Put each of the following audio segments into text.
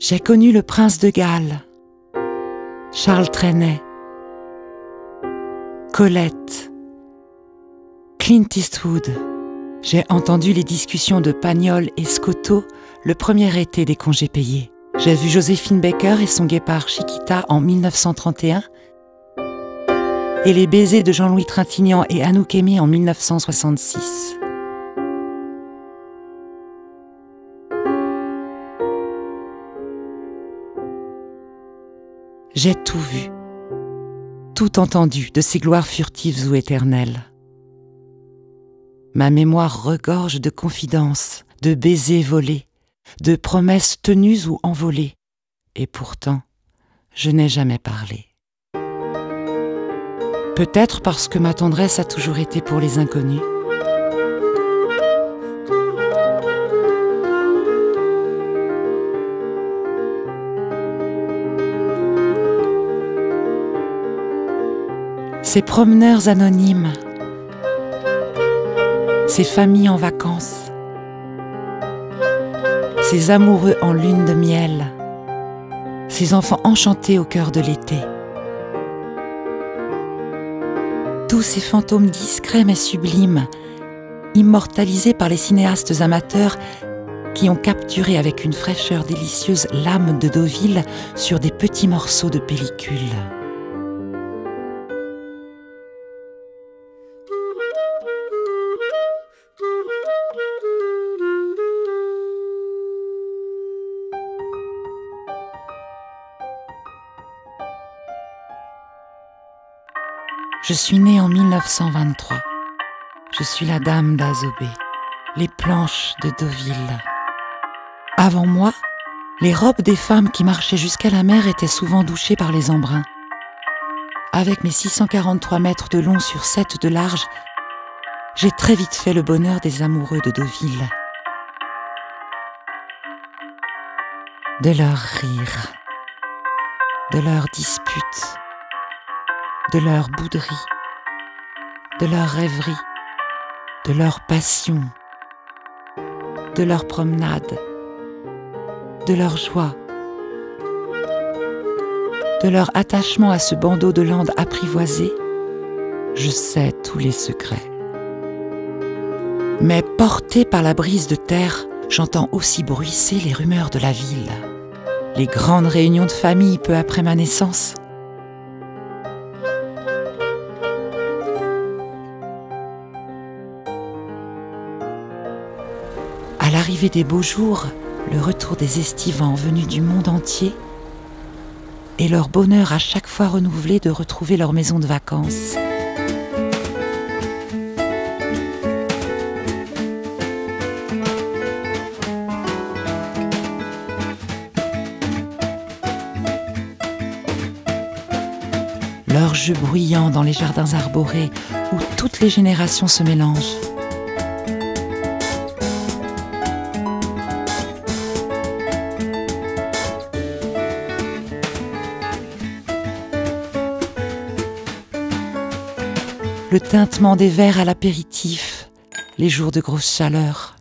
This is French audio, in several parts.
J'ai connu le prince de Galles, Charles Trenet, Colette, Clint Eastwood. J'ai entendu les discussions de Pagnol et Scotto le premier été des congés payés. J'ai vu Joséphine Baker et son guépard Chiquita en 1931 et les baisers de Jean-Louis Trintignant et Anouk Aimée en 1966. J'ai tout vu, tout entendu de ces gloires furtives ou éternelles. Ma mémoire regorge de confidences, de baisers volés, de promesses tenues ou envolées. Et pourtant, je n'ai jamais parlé. Peut-être parce que ma tendresse a toujours été pour les inconnus. Ces promeneurs anonymes, ces familles en vacances, ces amoureux en lune de miel, ces enfants enchantés au cœur de l'été. Tous ces fantômes discrets mais sublimes, immortalisés par les cinéastes amateurs qui ont capturé avec une fraîcheur délicieuse l'âme de Deauville sur des petits morceaux de pellicule. Je suis née en 1923. Je suis la dame d'Azobé, les planches de Deauville. Avant moi, les robes des femmes qui marchaient jusqu'à la mer étaient souvent douchées par les embruns. Avec mes 643 mètres de long sur 7 de large, j'ai très vite fait le bonheur des amoureux de Deauville. De leurs rires, de leurs disputes, de leur bouderie, de leur rêverie, de leur passion, de leur promenade, de leur joie, de leur attachement à ce bandeau de lande apprivoisé, je sais tous les secrets. Mais portée par la brise de terre, j'entends aussi bruisser les rumeurs de la ville, les grandes réunions de famille peu après ma naissance. À l'arrivée des beaux jours, le retour des estivants venus du monde entier et leur bonheur à chaque fois renouvelé de retrouver leur maison de vacances. Leurs jeux bruyants dans les jardins arborés où toutes les générations se mélangent. Le tintement des verres à l'apéritif, les jours de grosse chaleur.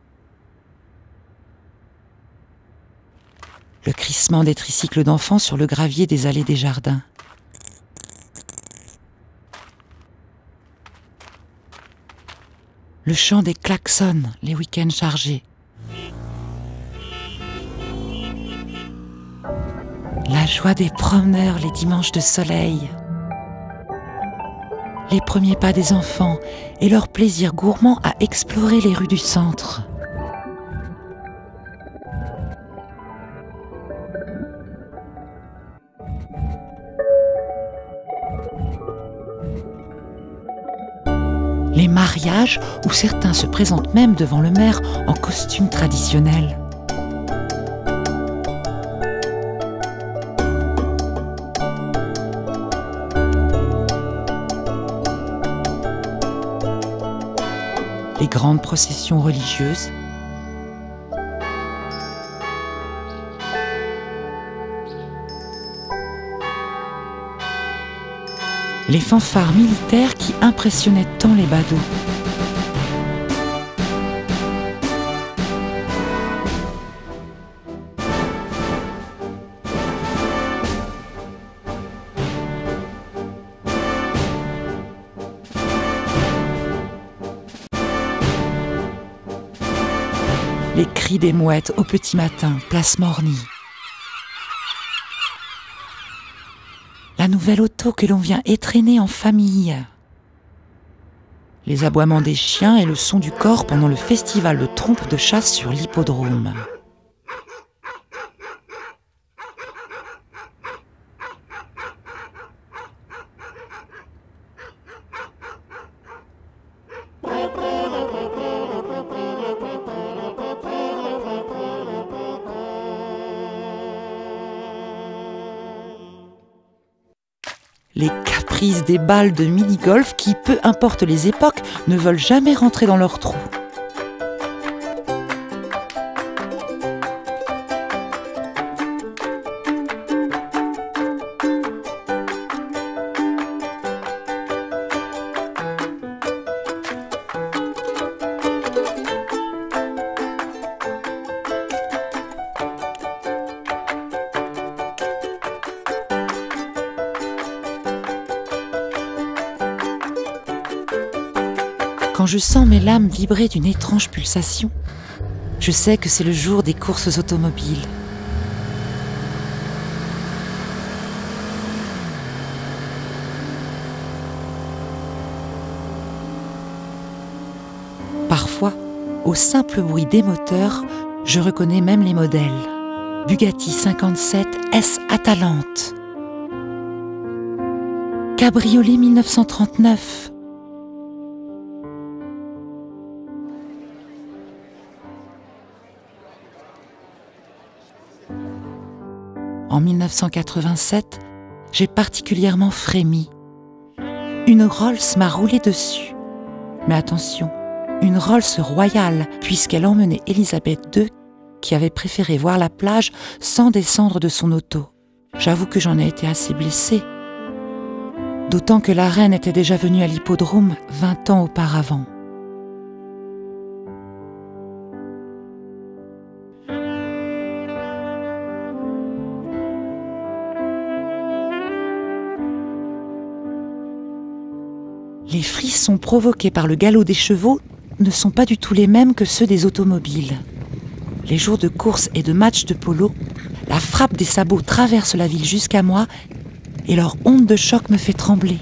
Le crissement des tricycles d'enfants sur le gravier des allées des jardins. Le chant des klaxons, les week-ends chargés. La joie des promeneurs les dimanches de soleil. Les premiers pas des enfants et leur plaisir gourmand à explorer les rues du centre. Les mariages où certains se présentent même devant le maire en costume traditionnel. Les grandes processions religieuses, les fanfares militaires qui impressionnaient tant les badauds. les cris des mouettes au petit matin, place Morny. La nouvelle auto que l'on vient étrenner en famille. Les aboiements des chiens et le son du cor pendant le festival de trompes de chasse sur l'hippodrome. Les caprices des balles de mini-golf qui, peu importe les époques, ne veulent jamais rentrer dans leur trou. Quand je sens mes lames vibrer d'une étrange pulsation, je sais que c'est le jour des courses automobiles. Parfois, au simple bruit des moteurs, je reconnais même les modèles. Bugatti 57 S Atalante. Cabriolet 1939. En 1987, j'ai particulièrement frémi. Une Rolls m'a roulé dessus. Mais attention, une Rolls royale, puisqu'elle emmenait Élisabeth II, qui avait préféré voir la plage sans descendre de son auto. J'avoue que j'en ai été assez blessée. D'autant que la reine était déjà venue à l'hippodrome 20 ans auparavant. Les frissons provoqués par le galop des chevaux ne sont pas du tout les mêmes que ceux des automobiles. Les jours de course et de matchs de polo, la frappe des sabots traverse la ville jusqu'à moi et leur onde de choc me fait trembler.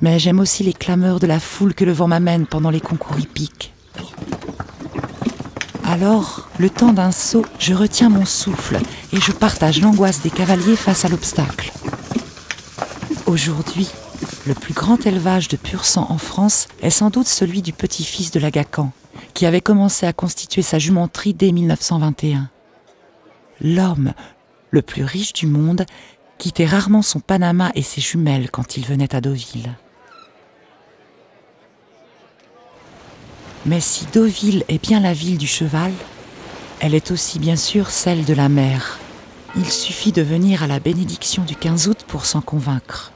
Mais j'aime aussi les clameurs de la foule que le vent m'amène pendant les concours hippiques. Alors, le temps d'un saut, je retiens mon souffle et je partage l'angoisse des cavaliers face à l'obstacle. Aujourd'hui, le plus grand élevage de pur sang en France est sans doute celui du petit-fils de l'Agacan, qui avait commencé à constituer sa jumenterie dès 1921. L'homme, le plus riche du monde, quittait rarement son Panama et ses jumelles quand il venait à Deauville. Mais si Deauville est bien la ville du cheval, elle est aussi bien sûr celle de la mer. Il suffit de venir à la bénédiction du 15 août pour s'en convaincre.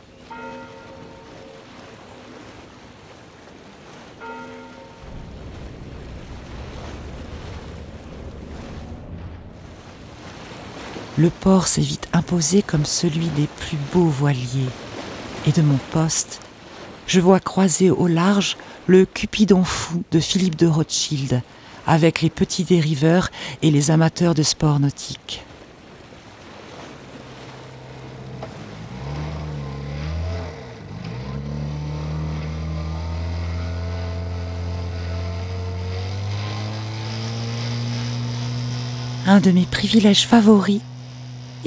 Le port s'est vite imposé comme celui des plus beaux voiliers. Et de mon poste, je vois croiser au large le Cupidon fou de Philippe de Rothschild, avec les petits dériveurs et les amateurs de sports nautiques. Un de mes privilèges favoris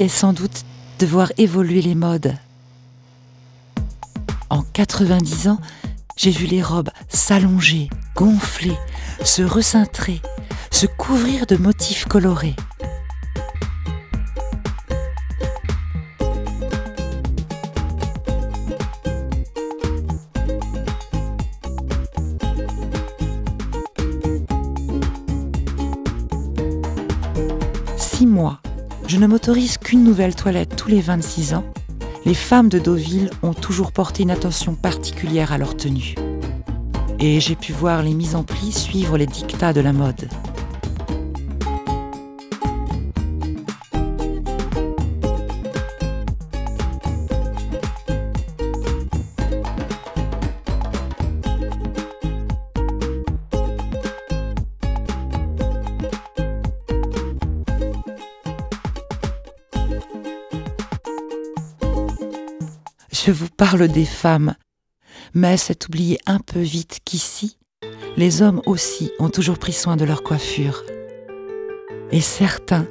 est sans doute de voir évoluer les modes. En 90 ans, j'ai vu les robes s'allonger, gonfler, se recintrer, se couvrir de motifs colorés. Moi, je ne m'autorise qu'une nouvelle toilette tous les 26 ans les femmes de Deauville ont toujours porté une attention particulière à leur tenue. Et j'ai pu voir les mises en plis suivre les dictats de la mode. Je vous parle des femmes, mais c'est oublier un peu vite qu'ici, les hommes aussi ont toujours pris soin de leur coiffure. Et certains,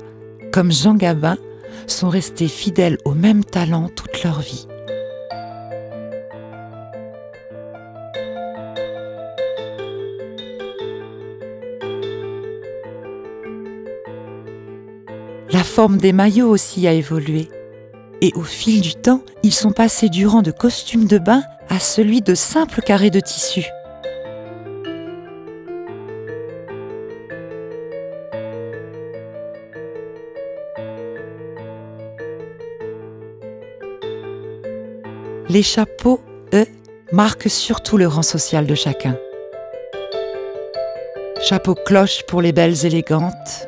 comme Jean Gabin, sont restés fidèles au même talent toute leur vie. La forme des maillots aussi a évolué. Et au fil du temps, ils sont passés du rang de costumes de bain à celui de simples carrés de tissu. Les chapeaux, eux, marquent surtout le rang social de chacun. Chapeau cloche pour les belles élégantes,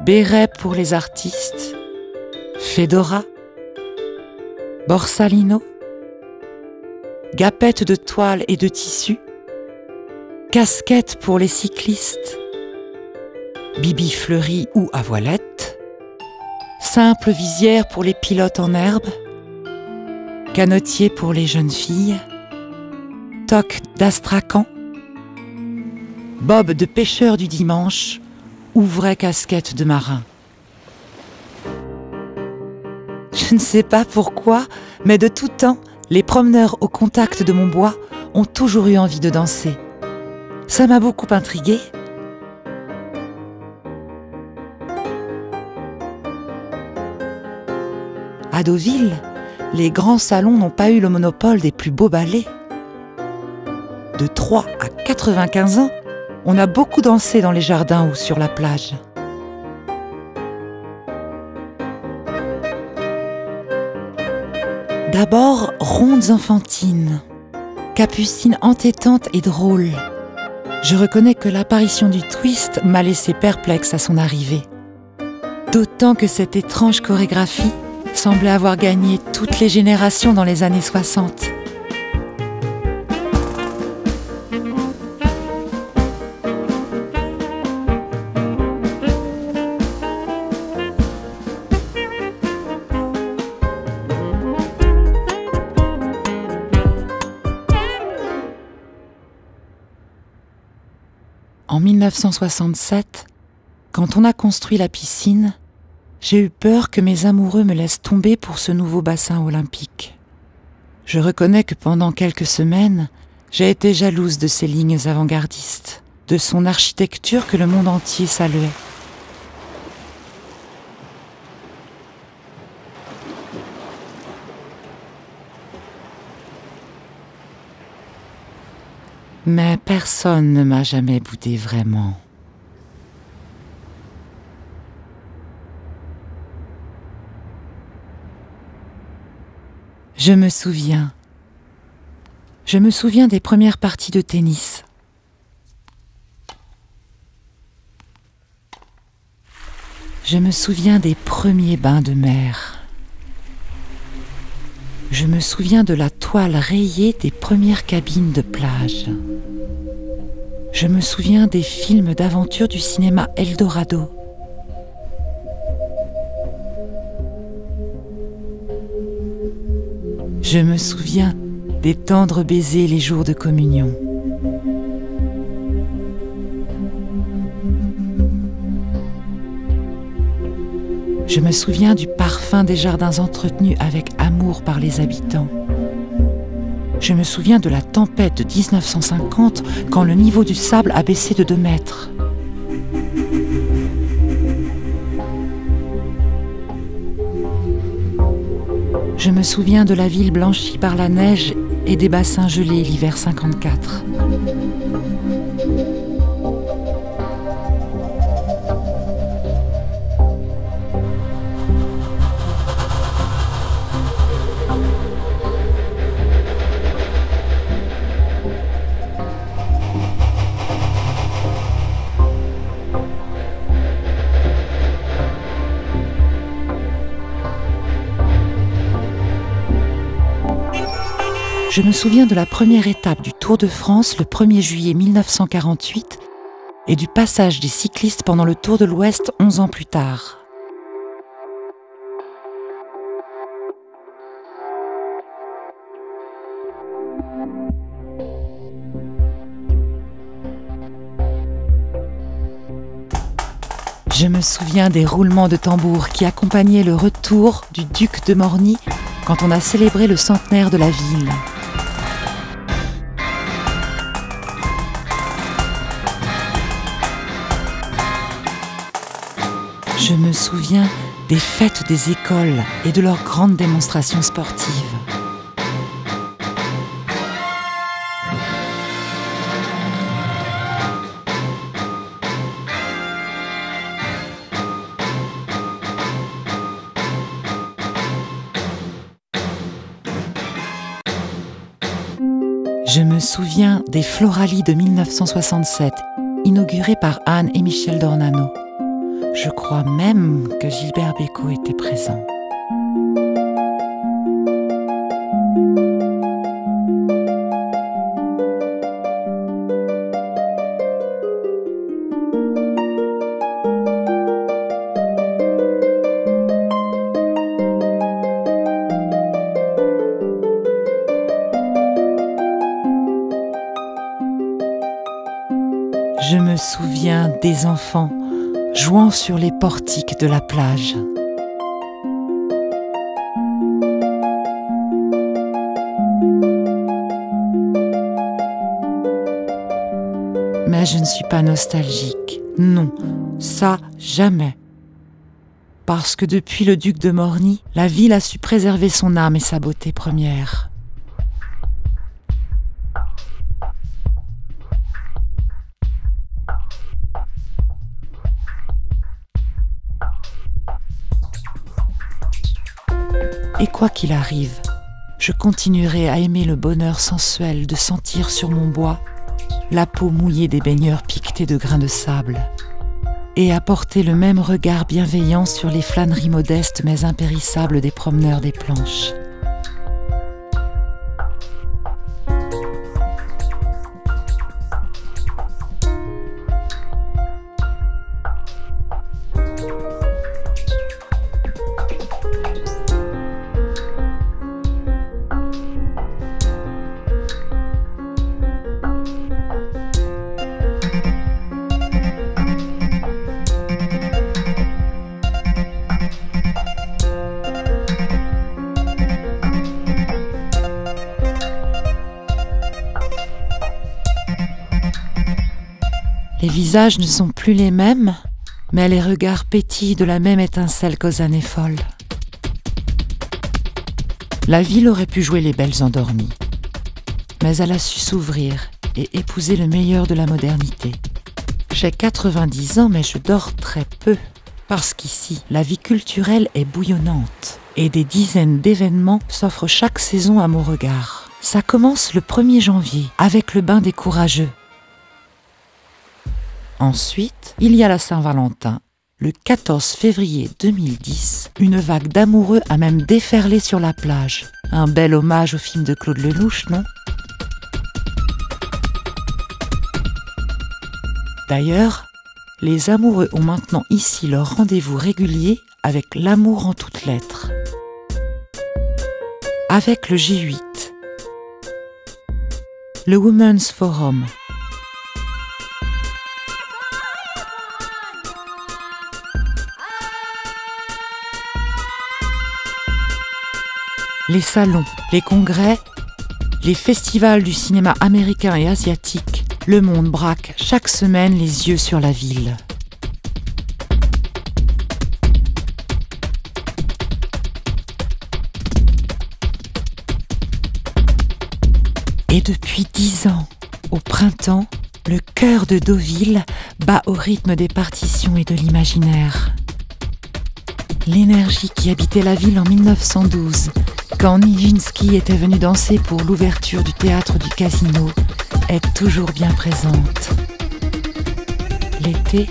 béret pour les artistes, fedora, borsalino, gapette de toile et de tissu, casquette pour les cyclistes, bibi fleuri ou à voilette, simple visière pour les pilotes en herbe, canotier pour les jeunes filles, toque d'astracan, bob de pêcheur du dimanche ou vraie casquette de marin. Je ne sais pas pourquoi, mais de tout temps, les promeneurs au contact de mon bois ont toujours eu envie de danser. Ça m'a beaucoup intriguée. À Deauville, les grands salons n'ont pas eu le monopole des plus beaux ballets. De 3 à 95 ans, on a beaucoup dansé dans les jardins ou sur la plage. D'abord, rondes enfantines, capucines entêtantes et drôles. Je reconnais que l'apparition du twist m'a laissé perplexe à son arrivée. D'autant que cette étrange chorégraphie semblait avoir gagné toutes les générations dans les années 60. En 1967, quand on a construit la piscine, j'ai eu peur que mes amoureux me laissent tomber pour ce nouveau bassin olympique. Je reconnais que pendant quelques semaines, j'ai été jalouse de ses lignes avant-gardistes, de son architecture que le monde entier saluait. Mais personne ne m'a jamais boudé vraiment. Je me souviens des premières parties de tennis. Je me souviens des premiers bains de mer. Je me souviens de la toile rayée des premières cabines de plage. Je me souviens des films d'aventure du cinéma Eldorado. Je me souviens des tendres baisers les jours de communion. Je me souviens du parfum des jardins entretenus avec amour par les habitants. Je me souviens de la tempête de 1950 quand le niveau du sable a baissé de 2 mètres. Je me souviens de la ville blanchie par la neige et des bassins gelés l'hiver 54. Je me souviens de la première étape du Tour de France le 1er juillet 1948 et du passage des cyclistes pendant le Tour de l'Ouest 11 ans plus tard. Je me souviens des roulements de tambour qui accompagnaient le retour du duc de Morny quand on a célébré le centenaire de la ville. Je me souviens des fêtes des écoles et de leurs grandes démonstrations sportives. Je me souviens des Floralies de 1967, inaugurées par Anne et Michel Dornano. Je crois même que Gilbert Bécaud était présent. Je me souviens des enfants jouant sur les portiques de la plage. Mais je ne suis pas nostalgique. Non, ça, jamais. Parce que depuis le duc de Morny, la ville a su préserver son âme et sa beauté première. Et quoi qu'il arrive, je continuerai à aimer le bonheur sensuel de sentir sur mon bois la peau mouillée des baigneurs piquetés de grains de sable et à porter le même regard bienveillant sur les flâneries modestes mais impérissables des promeneurs des planches. Les visages ne sont plus les mêmes, mais les regards pétillent de la même étincelle qu'aux années folles. La ville aurait pu jouer les belles endormies, mais elle a su s'ouvrir et épouser le meilleur de la modernité. J'ai 90 ans, mais je dors très peu, parce qu'ici, la vie culturelle est bouillonnante et des dizaines d'événements s'offrent chaque saison à mon regard. Ça commence le 1er janvier, avec le bain des courageux. Ensuite, il y a la Saint-Valentin. Le 14 février 2010, une vague d'amoureux a même déferlé sur la plage. Un bel hommage au film de Claude Lelouch, non? D'ailleurs, les amoureux ont maintenant ici leur rendez-vous régulier avec l'amour en toutes lettres. Avec le G8, le Women's Forum, les salons, les congrès, les festivals du cinéma américain et asiatique, le monde braque chaque semaine les yeux sur la ville. Et depuis 10 ans, au printemps, le cœur de Deauville bat au rythme des partitions et de l'imaginaire. L'énergie qui habitait la ville en 1912, quand Nijinsky était venu danser pour l'ouverture du théâtre du Casino, est toujours bien présente. L'été,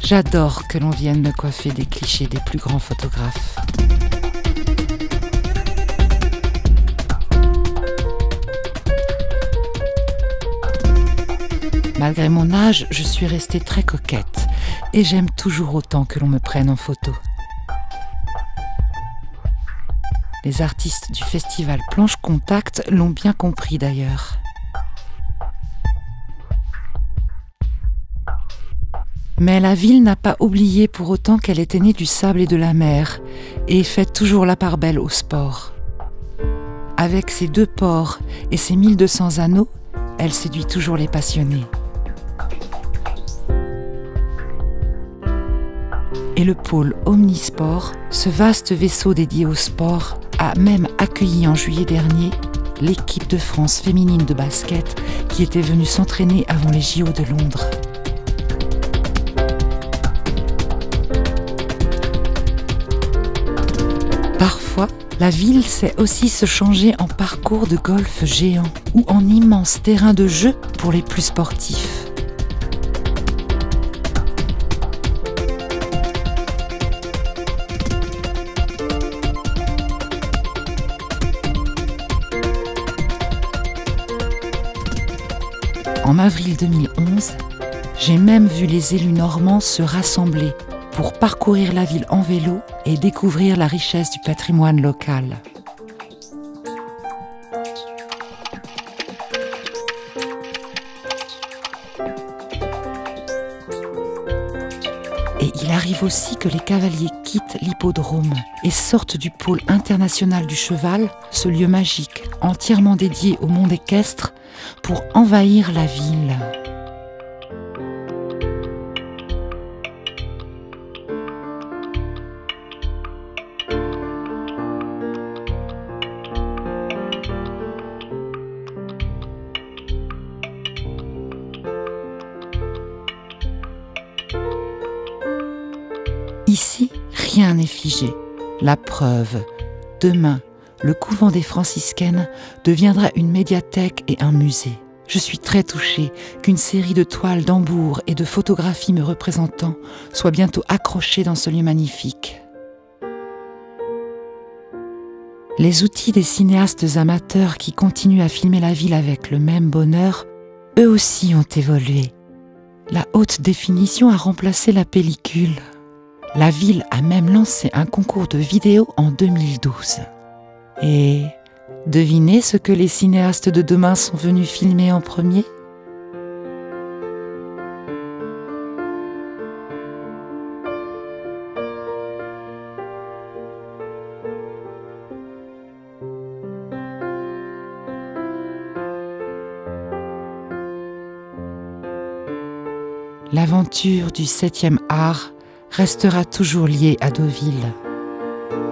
j'adore que l'on vienne me coiffer des clichés des plus grands photographes. Malgré mon âge, je suis restée très coquette et j'aime toujours autant que l'on me prenne en photo. Les artistes du festival Planche Contact l'ont bien compris d'ailleurs. Mais la ville n'a pas oublié pour autant qu'elle était née du sable et de la mer et fait toujours la part belle au sport. Avec ses 2 ports et ses 1200 anneaux, elle séduit toujours les passionnés. Et le pôle Omnisport, ce vaste vaisseau dédié au sport, a même accueilli en juillet dernier l'équipe de France féminine de basket qui était venue s'entraîner avant les JO de Londres. Parfois, la ville sait aussi se changer en parcours de golf géant ou en immense terrain de jeu pour les plus sportifs. En avril 2011, j'ai même vu les élus normands se rassembler pour parcourir la ville en vélo et découvrir la richesse du patrimoine local. Et il arrive aussi que les cavaliers quittent l'hippodrome et sortent du pôle international du cheval, ce lieu magique entièrement dédié au monde équestre, pour envahir la ville. Ici, rien n'est figé. La preuve, demain, le couvent des franciscaines deviendra une médiathèque et un musée. Je suis très touchée qu'une série de toiles d'Hambourg et de photographies me représentant soit bientôt accrochée dans ce lieu magnifique. Les outils des cinéastes amateurs qui continuent à filmer la ville avec le même bonheur, eux aussi ont évolué. La haute définition a remplacé la pellicule. La ville a même lancé un concours de vidéo en 2012. Et devinez ce que les cinéastes de demain sont venus filmer en premier ? L'aventure du 7e art restera toujours liée à Deauville.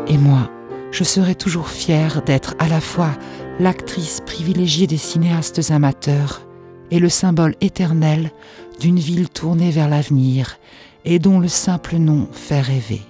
Et moi, je serai toujours fière d'être à la fois l'actrice privilégiée des cinéastes amateurs et le symbole éternel d'une ville tournée vers l'avenir et dont le simple nom fait rêver.